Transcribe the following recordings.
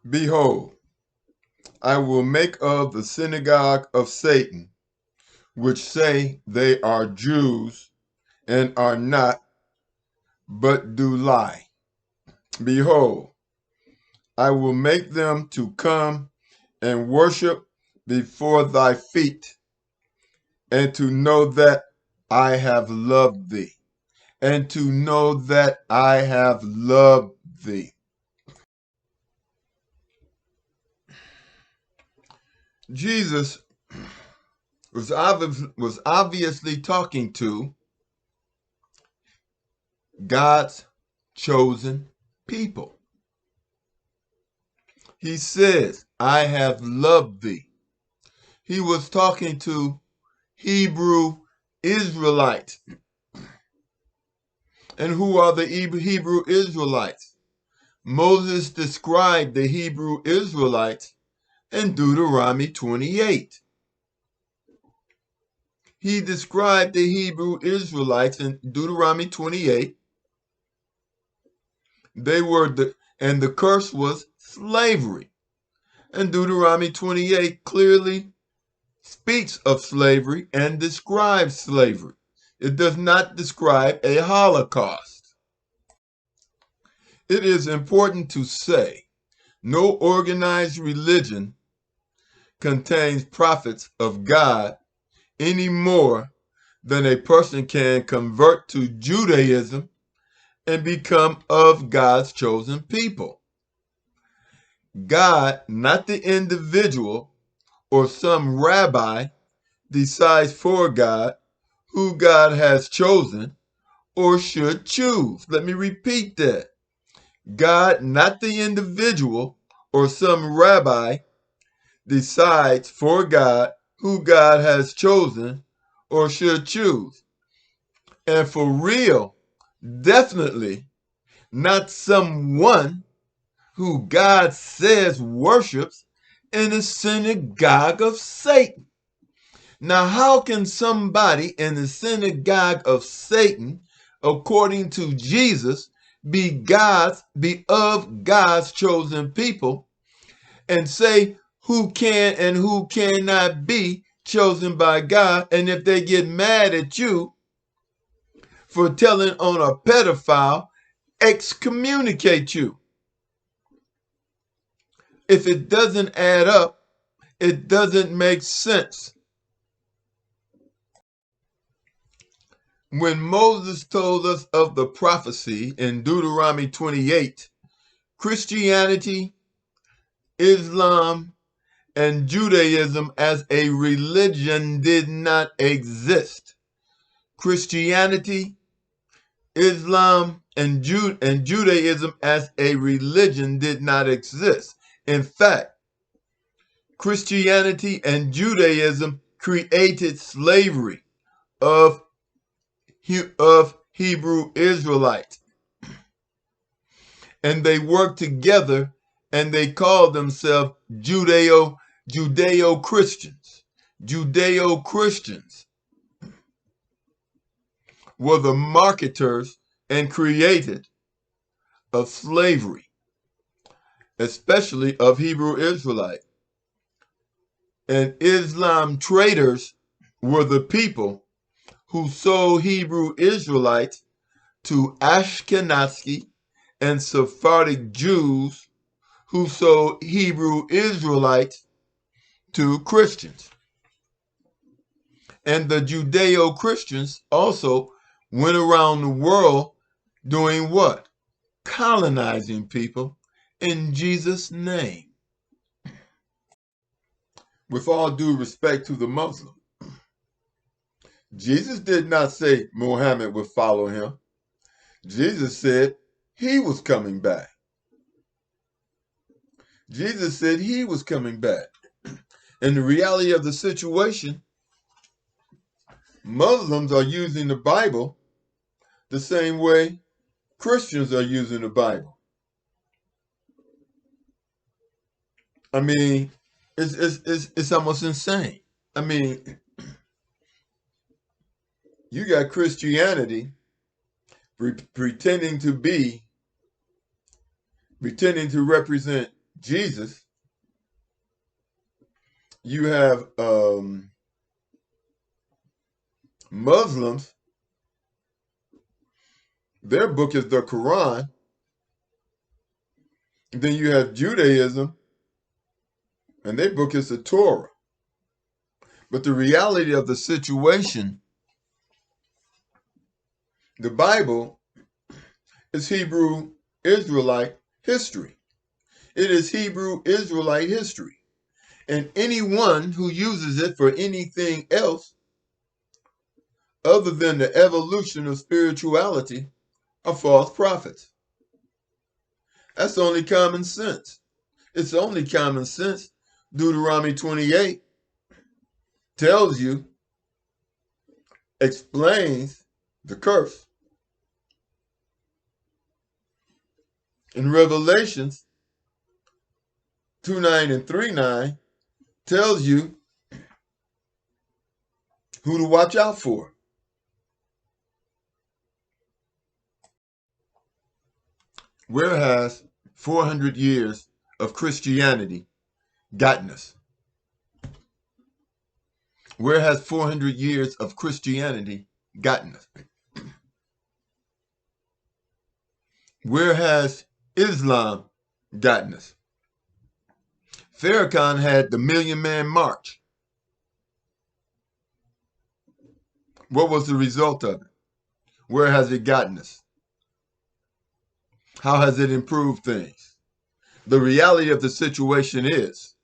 Behold, I will make of the synagogue of Satan, which say they are Jews and are not, but do lie. Behold, I will make them to come and worship before thy feet, and to know that I have loved thee, and to know that I have loved thee. Jesus was obviously talking to God's chosen people. He says, I have loved thee. He was talking to Hebrew Israelites. And who are the Hebrew Israelites? Moses described the Hebrew Israelites in Deuteronomy 28. He described the Hebrew Israelites in Deuteronomy 28. And the curse was slavery. And Deuteronomy 28 clearly speaks of slavery and describes slavery. It does not describe a Holocaust. It is important to say no organized religion contains prophets of God any more than a person can convert to Judaism and become of God's chosen people. God, not the individual or some rabbi, decides for God who God has chosen or should choose. Let me repeat that. God, not the individual or some rabbi, decides for God who God has chosen or should choose. And for real, definitely not someone who God says worships in the synagogue of Satan. Now, how can somebody in the synagogue of Satan, according to Jesus, be of God's chosen people and say who can and who cannot be chosen by God? And if they get mad at you for telling on a pedophile, excommunicate you. If it doesn't add up, it doesn't make sense. When Moses told us of the prophecy in Deuteronomy 28, Christianity, Islam, and Judaism as a religion did not exist. Christianity, Islam, and Judaism as a religion did not exist. In fact, Christianity and Judaism created slavery of Hebrew Israelites. And they worked together and they called themselves Judeo-Christians. Judeo-Christians were the marketers and creators of slavery, especially of Hebrew Israelites. And Islam traders were the people who sold Hebrew Israelites to Ashkenazi and Sephardic Jews who sold Hebrew Israelites to Christians. And the Judeo-Christians also went around the world doing what? Colonizing people in Jesus' name. With all due respect to the Muslim, Jesus did not say Muhammad would follow him. Jesus said he was coming back. Jesus said he was coming back. And the reality of the situation, Muslims are using the Bible the same way Christians are using the Bible. I mean, it's almost insane. I mean, you got Christianity pretending to represent Jesus, you have Muslims, their book is the Quran. Then you have Judaism, and their book is the Torah. But the reality of the situation, the Bible is Hebrew Israelite history. It is Hebrew Israelite history. And anyone who uses it for anything else other than the evolution of spirituality are false prophets. That's only common sense. It's only common sense. Deuteronomy 28 tells you, explains the curse. In Revelations 2:9 and 3:9 tells you who to watch out for. Where has 400 years of Christianity gotten us? Where has 400 years of Christianity gotten us? Where has Islam gotten us? Farrakhan had the Million Man March. What was the result of it? Where has it gotten us? How has it improved things? The reality of the situation is,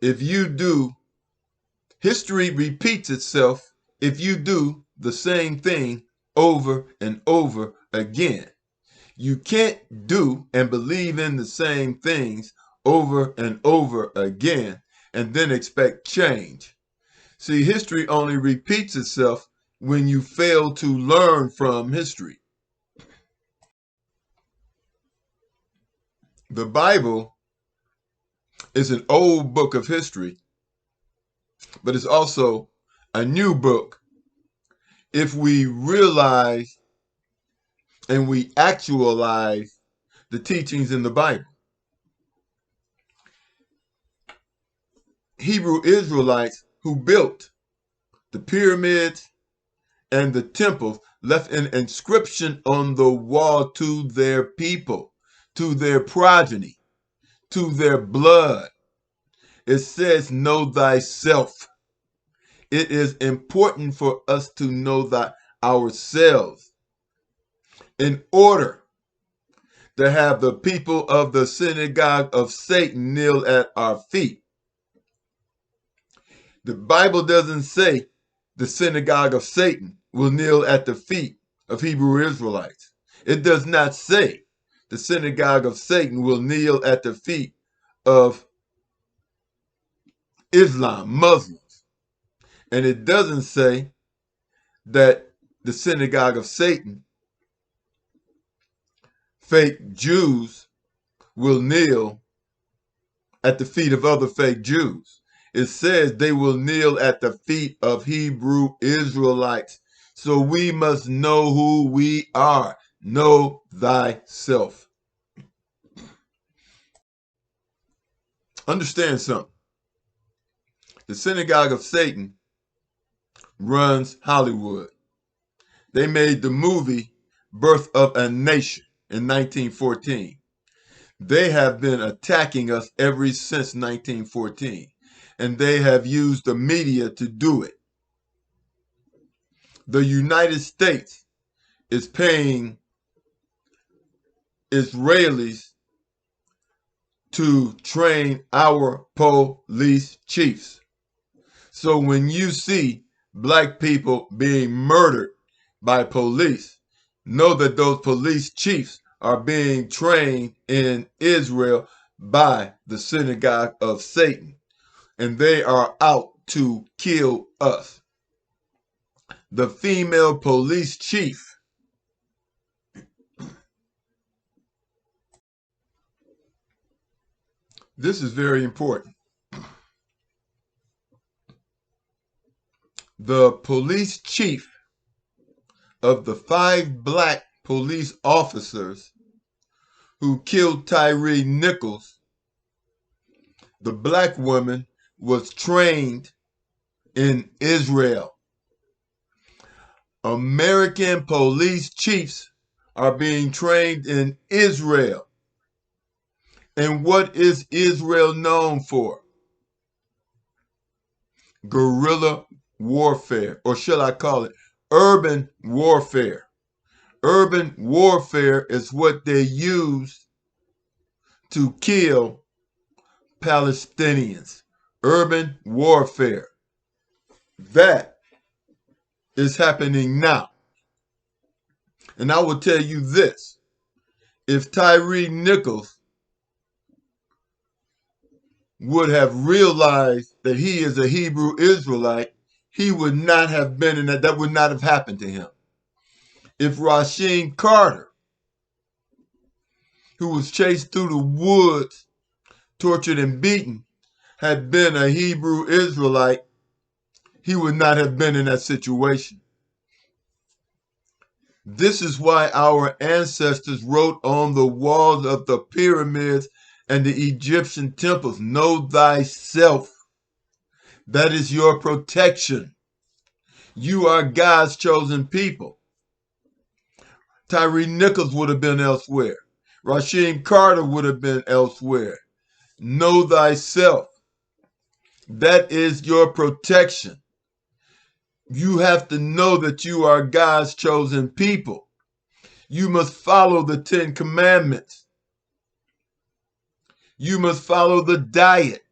if you do, history repeats itself if you do the same thing over and over again. You can't do and believe in the same things over and over again and then expect change. See, history only repeats itself when you fail to learn from history. The Bible is an old book of history, but it's also a new book if we realize and we actualize the teachings in the Bible. Hebrew Israelites who built the pyramids and the temples left an inscription on the wall to their people, to their progeny, to their blood. It says, know thyself. It is important for us to know that ourselves in order to have the people of the synagogue of Satan kneel at our feet. The Bible doesn't say the synagogue of Satan will kneel at the feet of Hebrew Israelites. It does not say the synagogue of Satan will kneel at the feet of Islam, Muslims. And it doesn't say that the synagogue of Satan, fake Jews, will kneel at the feet of other fake Jews. It says they will kneel at the feet of Hebrew Israelites. So we must know who we are. Know thyself. Understand something. The synagogue of Satan runs Hollywood. They made the movie Birth of a Nation in 1914. They have been attacking us ever since 1914, and they have used the media to do it. The United States is paying Israelis to train our police chiefs. So when you see black people being murdered by police, know that those police chiefs are being trained in Israel by the synagogue of Satan, and they are out to kill us. The female police chief this is very important. The police chief of the 5 black police officers who killed Tyree Nichols, the black woman was trained in Israel. American police chiefs are being trained in Israel. And what is Israel known for? Guerrilla warfare, or shall I call it urban warfare. Urban warfare is what they use to kill Palestinians. Urban warfare. That is happening now. And I will tell you this. If Tyree Nichols would have realized that he is a Hebrew Israelite, he would not have been in that. That would not have happened to him. If Rasheen Carter, who was chased through the woods, tortured and beaten, had been a Hebrew Israelite, he would not have been in that situation. This is why our ancestors wrote on the walls of the pyramids and the Egyptian temples, "Know thyself." That is your protection. You are God's chosen people. Tyree Nichols would have been elsewhere. Rasheen Carter would have been elsewhere. Know thyself. That is your protection. You have to know that you are God's chosen people. You must follow the 10 Commandments. You must follow the diet.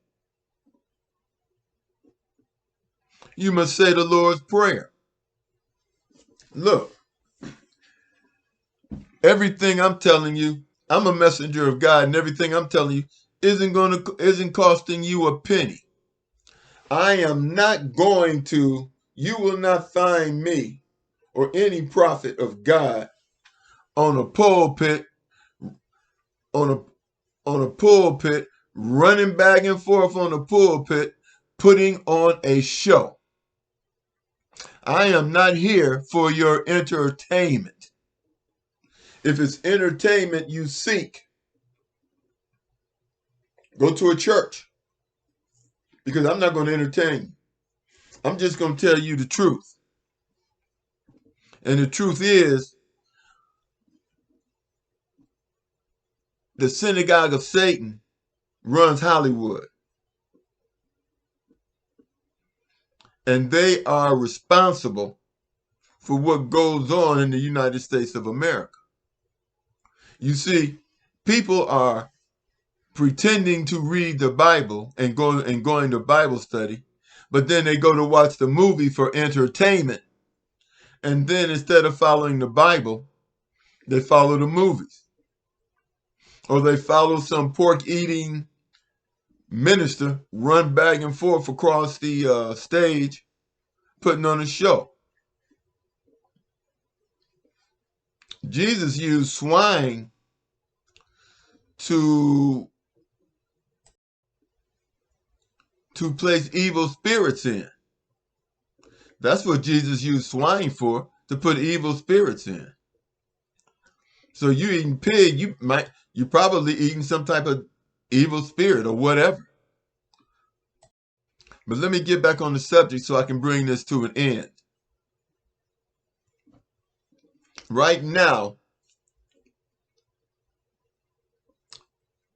You must say the Lord's Prayer. Look, everything I'm telling you, I'm a messenger of God, and everything I'm telling you isn't costing you a penny. I am not going to, you will not find me or any prophet of God on a pulpit, on a pulpit, running back and forth on a pulpit, putting on a show. I am not here for your entertainment. If it's entertainment you seek, go to a church, because I'm not going to entertain you. I'm just going to tell you the truth. And the truth is, the synagogue of Satan runs Hollywood. And they are responsible for what goes on in the United States of America. You see, people are pretending to read the Bible and going to Bible study, but then they go to watch the movie for entertainment. And then instead of following the Bible, they follow the movies. Or they follow some pork-eating minister run back and forth across the stage putting on a show. Jesus used swine to place evil spirits in. That's what Jesus used swine for, to put evil spirits in. So you eating pig, you probably eating some type of evil spirit or whatever. But let me get back on the subject so I can bring this to an end. Right now,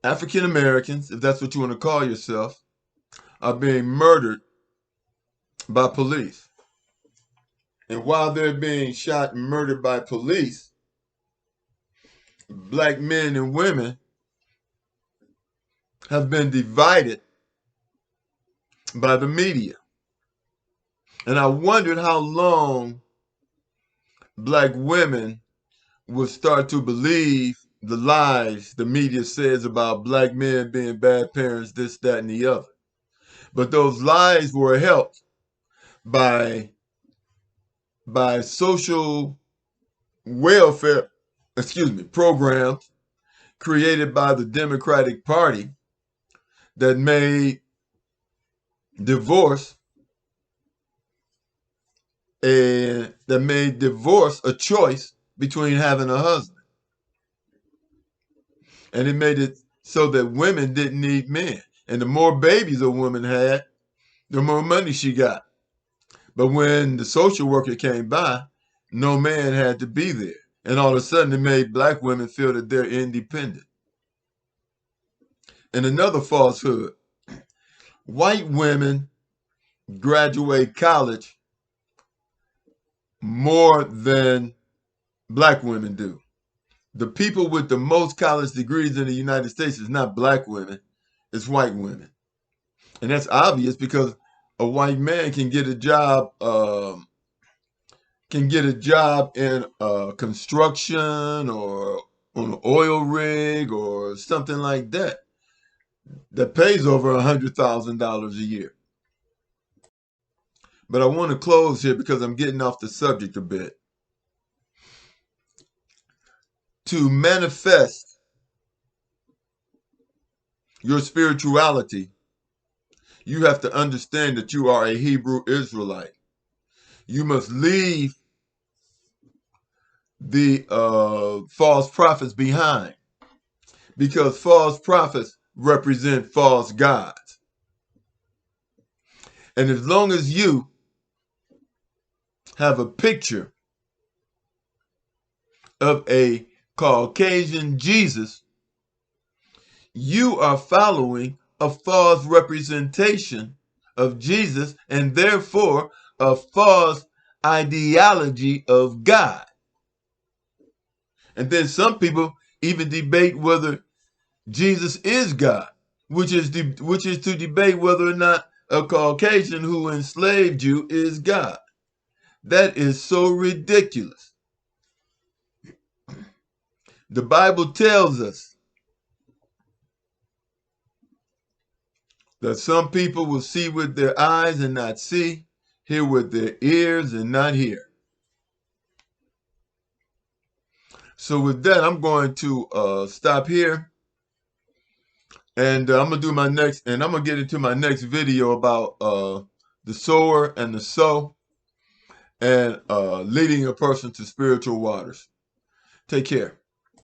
African Americans, if that's what you want to call yourself, are being murdered by police. And while they're being shot and murdered by police, black men and women have been divided by the media. And I wondered how long black women would start to believe the lies the media says about black men being bad parents, this, that, and the other. But those lies were helped by social welfare, programs created by the Democratic Party that made divorce a choice between having a husband. And it made it so that women didn't need men. And the more babies a woman had, the more money she got. But when the social worker came by, no man had to be there. And all of a sudden it made black women feel that they're independent. And another falsehood, white women graduate college more than black women do. The people with the most college degrees in the United States is not black women, it's white women. And that's obvious because a white man can get a job in construction or on an oil rig or something like that pays over $100,000 a year. But I want to close here because I'm getting off the subject a bit. To manifest your spirituality, you have to understand that you are a Hebrew Israelite. You must leave the false prophets behind, because false prophets represent false gods. And as long as you have a picture of a Caucasian Jesus, you are following a false representation of Jesus and therefore a false ideology of God. And then some people even debate whether Jesus is God, which is to debate whether or not a Caucasian who enslaved you is God. That is so ridiculous. The Bible tells us that some people will see with their eyes and not see, hear with their ears and not hear. So with that, I'm going to stop here. And I'm going to do my next, and I'm going to get into my next video about the sower and the sow, and leading a person to spiritual waters. Take care.